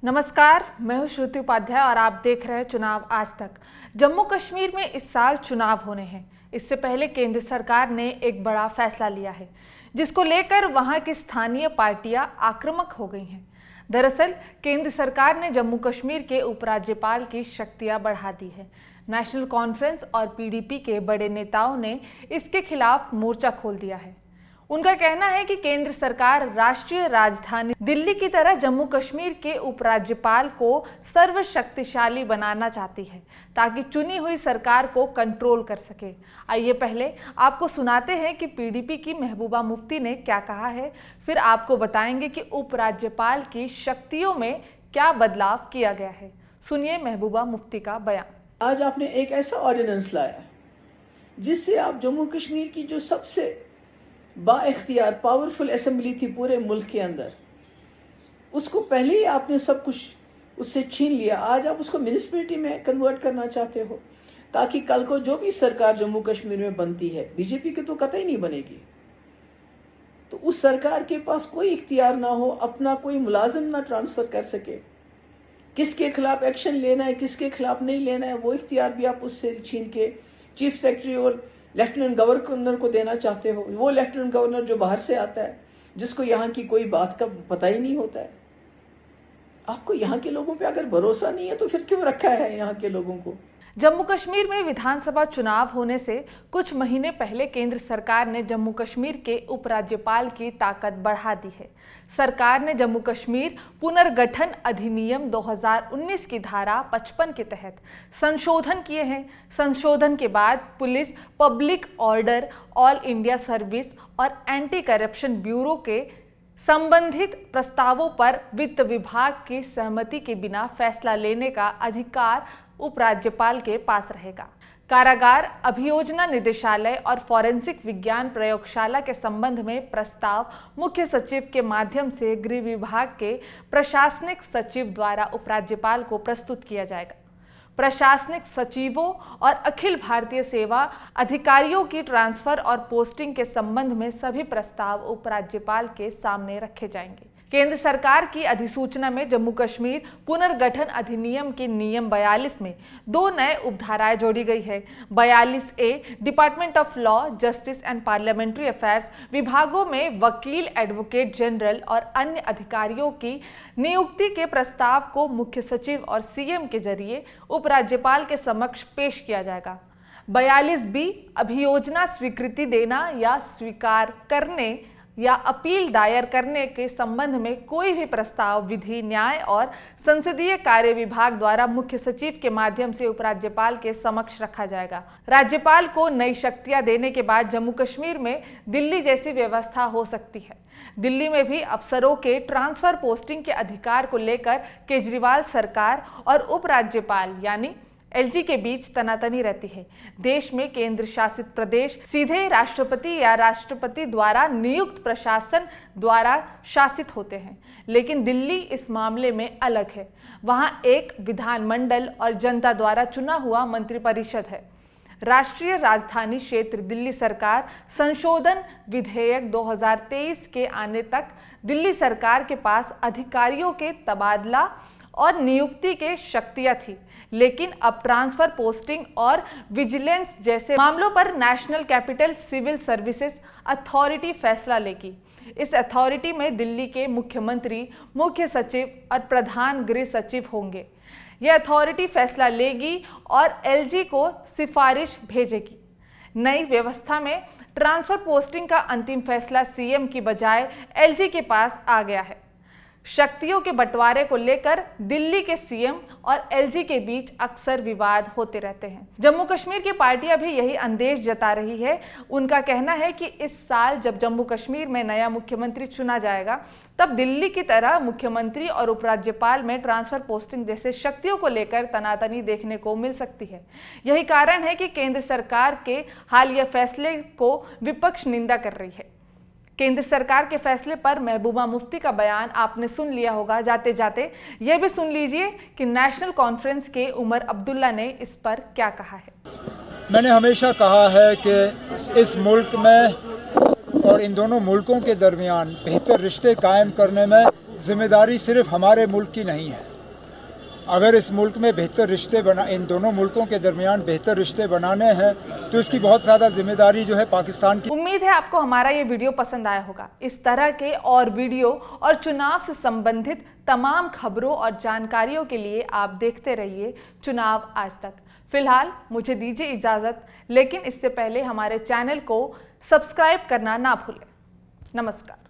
नमस्कार, मैं हूं श्रुति उपाध्याय और आप देख रहे हैं चुनाव आज तक। जम्मू कश्मीर में इस साल चुनाव होने हैं। इससे पहले केंद्र सरकार ने एक बड़ा फैसला लिया है, जिसको लेकर वहां की स्थानीय पार्टियां आक्रामक हो गई हैं। दरअसल केंद्र सरकार ने जम्मू कश्मीर के उपराज्यपाल की शक्तियां बढ़ा दी है। नेशनल कॉन्फ्रेंस और पीडीपी के बड़े नेताओं ने इसके खिलाफ मोर्चा खोल दिया है। उनका कहना है कि केंद्र सरकार राष्ट्रीय राजधानी दिल्ली की तरह जम्मू कश्मीर के उपराज्यपाल को सर्वशक्तिशाली बनाना चाहती है, ताकि चुनी हुई सरकार को कंट्रोल कर सके। आइए पहले आपको सुनाते हैं कि पीडीपी की महबूबा मुफ्ती ने क्या कहा है, फिर आपको बताएंगे कि उपराज्यपाल की शक्तियों में क्या बदलाव किया गया है। सुनिए महबूबा मुफ्ती का बयान। आज आपने एक ऐसा ऑर्डिनेंस लाया जिससे आप जम्मू कश्मीर की जो सबसे बाइख्तियार पावरफुल असेंबली थी पूरे मुल्क के अंदर, उसको पहले ही आपने सब कुछ उससे छीन लिया। आज आप उसको म्युनिसिपैलिटी में कन्वर्ट करना चाहते हो, ताकि कल को जो भी सरकार जम्मू कश्मीर में बनती है, बीजेपी की तो कतई नहीं बनेगी, तो उस सरकार के पास कोई इख्तियार ना हो, अपना कोई मुलाजिम ना ट्रांसफर कर सके। किसके खिलाफ एक्शन लेना है, किसके खिलाफ नहीं लेना है, वो इख्तियार भी आप उससे छीन के चीफ सेक्रेटरी और लेफ्टिनेंट गवर्नर को देना चाहते हो। वो लेफ्टिनेंट गवर्नर जो बाहर से आता है, जिसको यहाँ की कोई बात का पता ही नहीं होता है। आपको यहाँ के लोगों पे अगर भरोसा नहीं है तो फिर क्यों रखा है यहाँ के लोगों को। जम्मू कश्मीर में विधानसभा चुनाव होने से कुछ महीने पहले केंद्र सरकार ने जम्मू कश्मीर के उपराज्यपाल की ताकत बढ़ा दी है। सरकार ने जम्मू कश्मीर पुनर्गठन अधिनियम 2019 की धारा 55 के तहत संशोधन किए हैं। संशोधन के बाद police, public order, all India service और एंटी करप्शन ब्यूरो के संबंधित प्रस्तावों पर वित्त विभाग की सहमति के बिना फैसला लेने का अधिकार उपराज्यपाल के पास रहेगा। कारागार, अभियोजना निदेशालय और फॉरेंसिक विज्ञान प्रयोगशाला के संबंध में प्रस्ताव मुख्य सचिव के माध्यम से गृह विभाग के प्रशासनिक सचिव द्वारा उपराज्यपाल को प्रस्तुत किया जाएगा। प्रशासनिक सचिवों और अखिल भारतीय सेवा अधिकारियों की ट्रांसफर और पोस्टिंग के संबंध में सभी प्रस्ताव उपराज्यपाल के सामने रखे जाएंगे। केंद्र सरकार की अधिसूचना में जम्मू कश्मीर पुनर्गठन अधिनियम के नियम 42 में 2 नए उपधाराएं जोड़ी गई है। 42A department of law, justice and parliamentary affairs विभागों में वकील, एडवोकेट जनरल और अन्य अधिकारियों की नियुक्ति के प्रस्ताव को मुख्य सचिव और सीएम के जरिए उपराज्यपाल के समक्ष पेश किया जाएगा। 42B अभियोजना स्वीकृति देना या स्वीकार करने या अपील दायर करने के संबंध में कोई भी प्रस्ताव विधि, न्याय और संसदीय कार्य विभाग द्वारा मुख्य सचिव के माध्यम से उपराज्यपाल के समक्ष रखा जाएगा। राज्यपाल को नई शक्तियां देने के बाद जम्मू कश्मीर में दिल्ली जैसी व्यवस्था हो सकती है। दिल्ली में भी अफसरों के ट्रांसफर पोस्टिंग के अधिकार को लेकर केजरीवाल सरकार और उपराज्यपाल यानी एलजी के बीच तनातनी रहती है। देश में केंद्र शासित प्रदेश सीधे राष्ट्रपति या राष्ट्रपति द्वारा नियुक्त प्रशासन द्वारा शासित होते हैं, लेकिन दिल्ली इस मामले में अलग है। वहां एक विधानमंडल और जनता द्वारा चुना हुआ मंत्रिपरिषद है। राष्ट्रीय राजधानी क्षेत्र दिल्ली सरकार संशोधन विधेयक 2023 के आने तक दिल्ली सरकार के पास अधिकारियों के तबादला और नियुक्ति के शक्तियां थी, लेकिन अब ट्रांसफर पोस्टिंग और विजिलेंस जैसे मामलों पर national capital civil services authority फैसला लेगी। इस अथॉरिटी में दिल्ली के मुख्यमंत्री, मुख्य सचिव और प्रधान गृह सचिव होंगे। यह अथॉरिटी फैसला लेगी और एलजी को सिफारिश भेजेगी। नई व्यवस्था में ट्रांसफर पोस्टिंग का अंतिम फैसला सीएम की बजाय एलजी के पास आ गया है। शक्तियों के बंटवारे को लेकर दिल्ली के सीएम और एलजी के बीच अक्सर विवाद होते रहते हैं। जम्मू कश्मीर की पार्टियां भी यही अंदेश जता रही है। उनका कहना है कि इस साल जब जम्मू कश्मीर में नया मुख्यमंत्री चुना जाएगा, तब दिल्ली की तरह मुख्यमंत्री और उपराज्यपाल में ट्रांसफर पोस्टिंग जैसे शक्तियों को लेकर तनातनी देखने को मिल सकती है। यही कारण है कि केंद्र सरकार के हालिया फैसले को विपक्ष निंदा कर रही है। केंद्र सरकार के फैसले पर महबूबा मुफ्ती का बयान आपने सुन लिया होगा। जाते जाते यह भी सुन लीजिए कि नेशनल कॉन्फ्रेंस के उमर अब्दुल्ला ने इस पर क्या कहा है। मैंने हमेशा कहा है कि इस मुल्क में और इन दोनों मुल्कों के दरमियान बेहतर रिश्ते कायम करने में जिम्मेदारी सिर्फ हमारे मुल्क की नहीं है। अगर इस मुल्क में बेहतर रिश्ते इन दोनों मुल्कों के दरमियान बेहतर रिश्ते बनाने हैं तो इसकी बहुत ज़्यादा जिम्मेदारी जो है पाकिस्तान की। उम्मीद है आपको हमारा ये वीडियो पसंद आया होगा। इस तरह के और वीडियो और चुनाव से संबंधित तमाम खबरों और जानकारियों के लिए आप देखते रहिए चुनाव आज तक। फिलहाल मुझे दीजिए इजाज़त, लेकिन इससे पहले हमारे चैनल को सब्सक्राइब करना ना भूलें। नमस्कार।